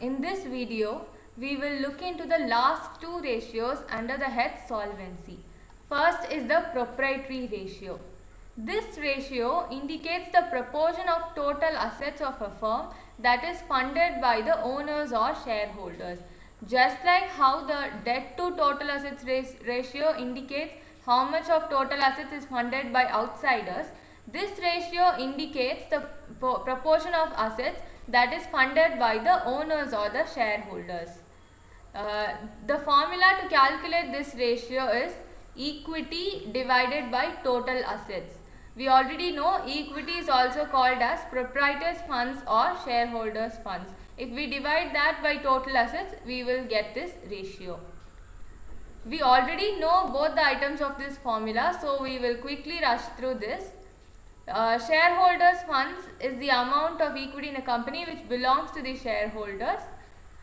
In this video, we will look into the last two ratios under the head solvency. First is the proprietary ratio. This ratio indicates the proportion of total assets of a firm that is funded by the owners or shareholders. Just like how the debt to total assets ratio indicates how much of total assets is funded by outsiders, this ratio indicates the proportion of assets that is funded by the owners or the shareholders. The formula to calculate this ratio is equity divided by total assets. We already know equity is also called as proprietors funds or shareholders funds. If we divide that by total assets, we will get this ratio. We already know both the items of this formula, so we will quickly rush through this. Shareholders funds is the amount of equity in a company which belongs to the shareholders.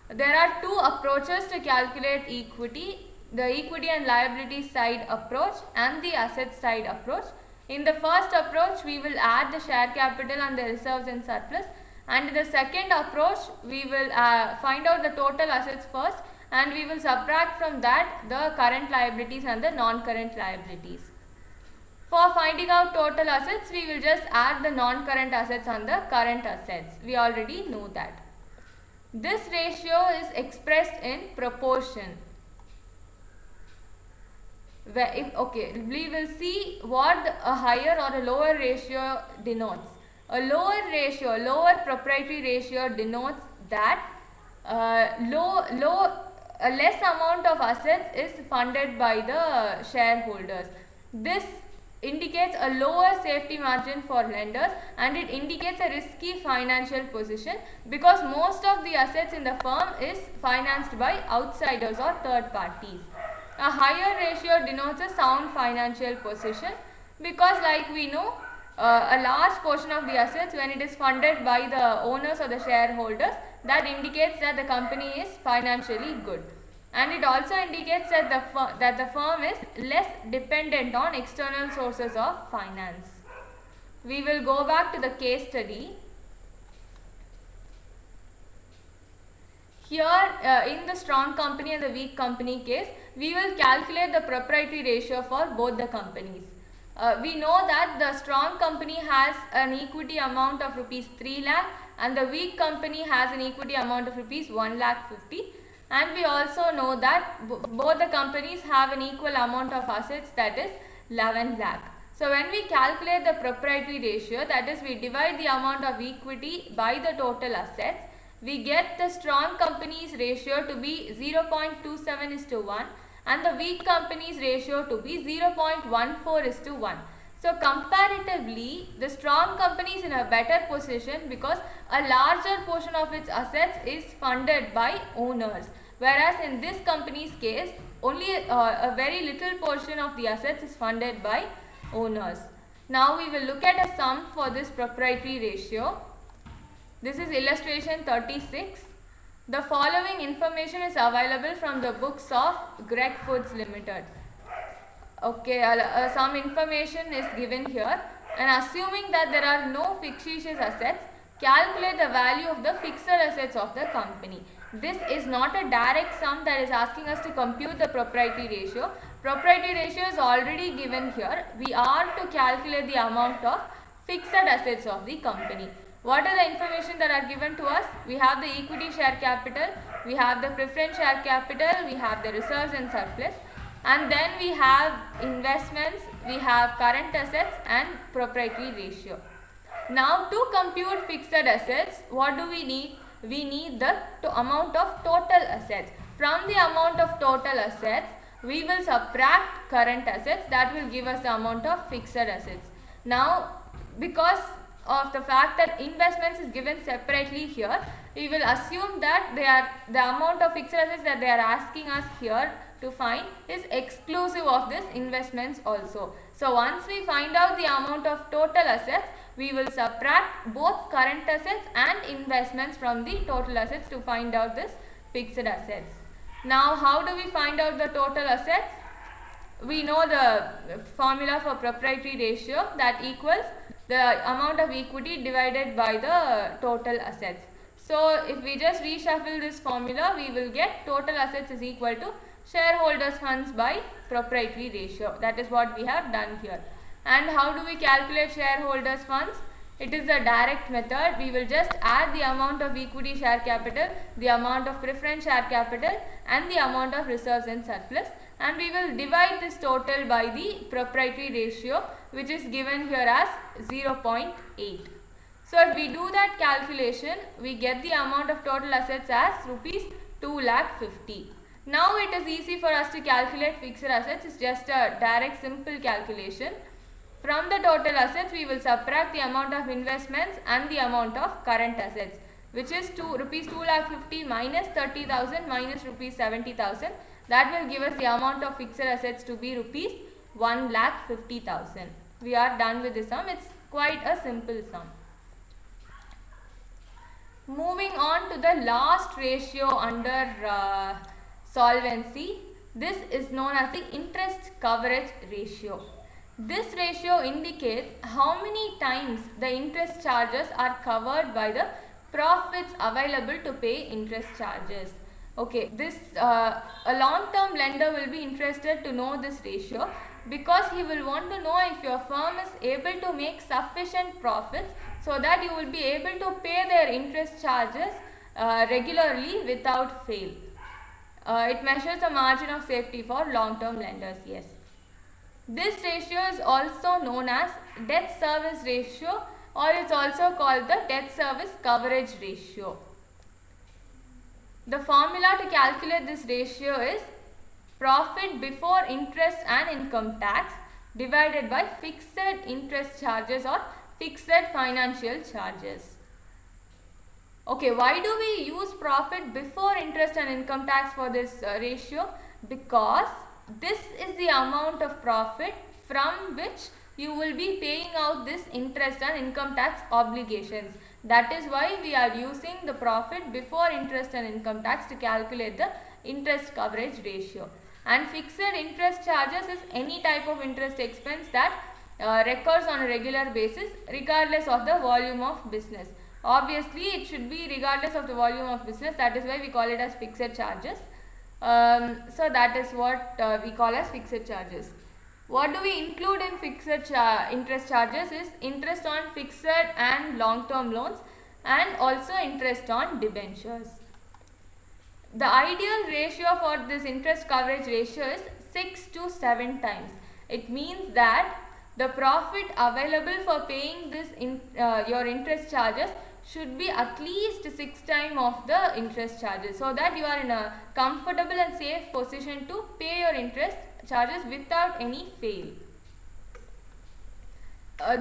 There are two approaches to calculate equity, the equity and liability side approach and the asset side approach. In the first approach, we will add the share capital and the reserves and surplus, and in the second approach, we will find out the total assets first and we will subtract from that the current liabilities and the non-current liabilities. For finding out total assets, we will just add the non-current assets and the current assets. We already know that. This ratio is expressed in proportion. We will see what a higher or a lower ratio denotes. A lower proprietary ratio denotes that a less amount of assets is funded by the shareholders. This indicates a lower safety margin for lenders and it indicates a risky financial position because most of the assets in the firm is financed by outsiders or third parties. A higher ratio denotes a sound financial position because, like we know, a large portion of the assets, when it is funded by the owners or the shareholders, that indicates that the company is financially good. And it also indicates that the firm is less dependent on external sources of finance. We will go back to the case study. Here in the strong company and the weak company case, we will calculate the proprietary ratio for both the companies. We know that the strong company has an equity amount of rupees 3 lakh and the weak company has an equity amount of rupees 1 lakh 50. And we also know that both the companies have an equal amount of assets, that is 11 lakh. So when we calculate the proprietary ratio, that is we divide the amount of equity by the total assets, we get the strong company's ratio to be 0.27:1 and the weak company's ratio to be 0.14:1. So comparatively, the strong company is in a better position because a larger portion of its assets is funded by owners. Whereas in this company's case, only a very little portion of the assets is funded by owners. Now we will look at a sum for this proprietary ratio. This is illustration 36. The following information is available from the books of Greg Foods Limited. Some information is given here, and assuming that there are no fictitious assets, calculate the value of the fixed assets of the company. This is not a direct sum that is asking us to compute the proprietary ratio. Proprietary ratio is already given here. We are to calculate the amount of fixed assets of the company. What are the information that are given to us? We have the equity share capital, we have the preference share capital, we have the reserves and surplus, and then we have investments, we have current assets and proprietary ratio. Now to compute fixed assets, what do we need? We need the amount of total assets. From the amount of total assets, we will subtract current assets, that will give us the amount of fixed assets. Now, because of the fact that investments is given separately here, we will assume that the amount of fixed assets that they are asking us here to find is exclusive of this investments also. So once we find out the amount of total assets, we will subtract both current assets and investments from the total assets to find out this fixed assets. Now how do we find out the total assets? We know the formula for proprietary ratio, that equals the amount of equity divided by the total assets. So if we just reshuffle this formula, we will get total assets is equal to shareholders funds by proprietary ratio. That is what we have done here. And how do we calculate shareholders funds? It is a direct method. We will just add the amount of equity share capital, the amount of preference share capital and the amount of reserves and surplus, and we will divide this total by the proprietary ratio, which is given here as 0.8. So if we do that calculation, we get the amount of total assets as rupees 2,50,000. Now it is easy for us to calculate fixed assets. It's just a direct simple calculation. From the total assets, we will subtract the amount of investments and the amount of current assets, which is rupees 2,50,000 minus 30,000 minus rupees 70,000. That will give us the amount of fixed assets to be rupees 1,50,000. We are done with the sum. It's quite a simple sum. Moving on to the last ratio under solvency. This is known as the interest coverage ratio. This ratio indicates how many times the interest charges are covered by the profits available to pay interest charges. Okay, this a long-term lender will be interested to know this ratio because he will want to know if your firm is able to make sufficient profits so that you will be able to pay their interest charges regularly without fail. It measures the margin of safety for long-term lenders, yes. This ratio is also known as debt service ratio, or it's also called the debt service coverage ratio. The formula to calculate this ratio is profit before interest and income tax divided by fixed interest charges or fixed financial charges. Okay, why do we use profit before interest and income tax for this ratio? Because this is the amount of profit from which you will be paying out this interest and income tax obligations. That is why we are using the profit before interest and income tax to calculate the interest coverage ratio. And fixed interest charges is any type of interest expense that recurs on a regular basis regardless of the volume of business. Obviously, it should be regardless of the volume of business. That is why we call it as fixed charges. So that is what we call as fixed charges. What do we include in fixed interest charges is interest on fixed and long-term loans and also interest on debentures. The ideal ratio for this interest coverage ratio is 6 to 7 times. It means that the profit available for paying this your interest charges should be at least 6 times of the interest charges, so that you are in a comfortable and safe position to pay your interest charges without any fail.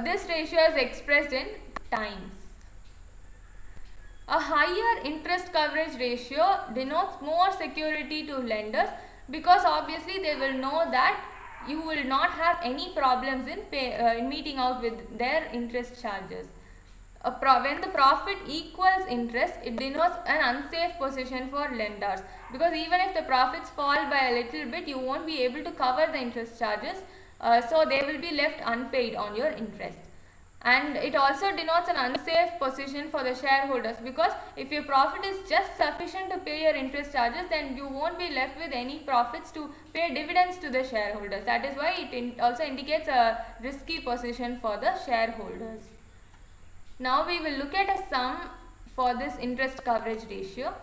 This ratio is expressed in times. A higher interest coverage ratio denotes more security to lenders because obviously they will know that you will not have any problems in meeting out with their interest charges. When the profit equals interest, it denotes an unsafe position for lenders, because even if the profits fall by a little bit, you won't be able to cover the interest charges, so they will be left unpaid on your interest. And it also denotes an unsafe position for the shareholders, because if your profit is just sufficient to pay your interest charges, then you won't be left with any profits to pay dividends to the shareholders. That is why it also indicates a risky position for the shareholders. Now we will look at a sum for this interest coverage ratio.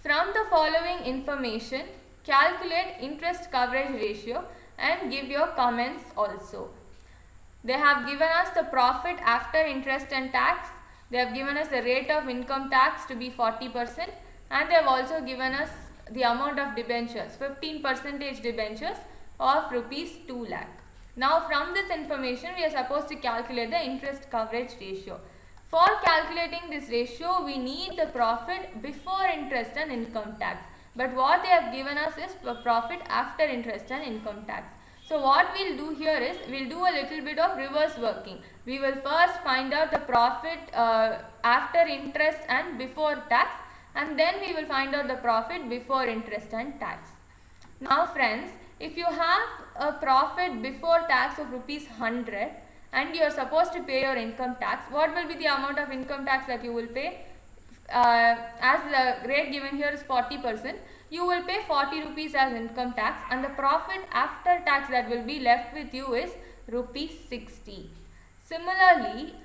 From the following information, calculate interest coverage ratio and give your comments also. They have given us the profit after interest and tax. They have given us the rate of income tax to be 40%, and they have also given us the amount of debentures, 15% debentures of rupees 2 lakh. Now from this information, we are supposed to calculate the interest coverage ratio. For calculating this ratio, we need the profit before interest and income tax. But what they have given us is the profit after interest and income tax. So what we will do here is, we will do a little bit of reverse working. We will first find out the profit after interest and before tax, and then we will find out the profit before interest and tax. Now friends, if you have a profit before tax of rupees 100 and you are supposed to pay your income tax, what will be the amount of income tax that you will pay? as the rate given here is 40%, you will pay 40 rupees as income tax, and the profit after tax that will be left with you is rupees 60. Similarly,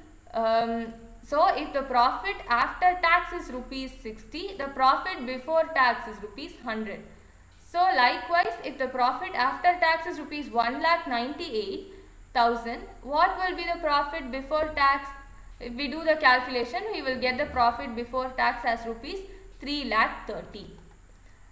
so if the profit after tax is rupees 60, the profit before tax is rupees 100. So likewise, if the profit after tax is rupees 1,98,000, what will be the profit before tax? If we do the calculation, we will get the profit before tax as rupees 3,30,000.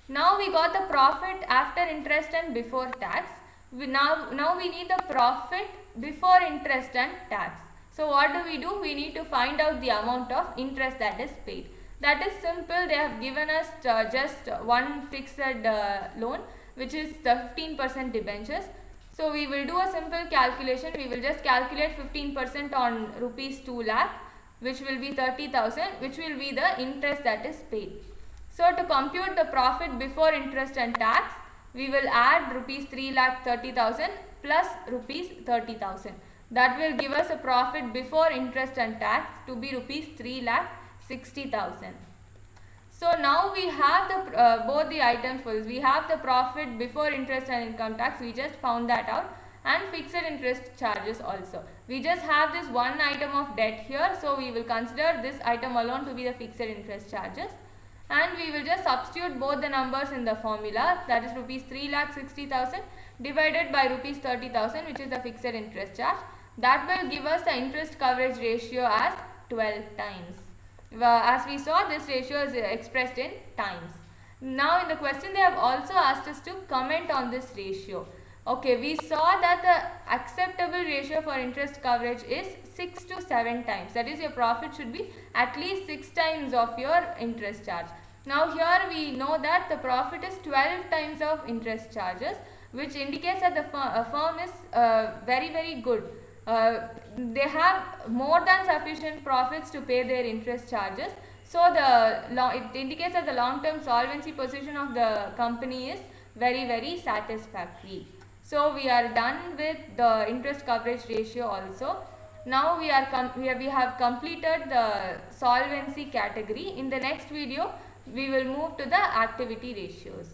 Now we got the profit after interest and before tax. Now we need the profit before interest and tax. So what do? We need to find out the amount of interest that is paid. That is simple. They have given us just one fixed loan, which is the 15% debentures. So we will do a simple calculation. We will just calculate 15% on rupees 2 lakh, which will be 30,000, which will be the interest that is paid. So to compute the profit before interest and tax, we will add rupees 3,30,000 plus rupees 30,000. That will give us a profit before interest and tax to be rupees 3,60,000. So now we have the both the items for this. We have the profit before interest and income tax. We just found that out, and fixed interest charges also. We just have this one item of debt here, so we will consider this item alone to be the fixed interest charges, and we will just substitute both the numbers in the formula, that is rupees 3,60,000 divided by rupees 30,000, which is the fixed interest charge. That will give us the interest coverage ratio as 12 times. As we saw, this ratio is expressed in times. Now in the question they have also asked us to comment on this ratio. Okay, we saw that the acceptable ratio for interest coverage is 6 to 7 times. That is, your profit should be at least 6 times of your interest charge. Now here we know that the profit is 12 times of interest charges, which indicates that the firm is very good. They have more than sufficient profits to pay their interest charges. So it indicates that the long-term solvency position of the company is very satisfactory. So we are done with the interest coverage ratio also. Now we have completed the solvency category. In the next video, we will move to the activity ratios.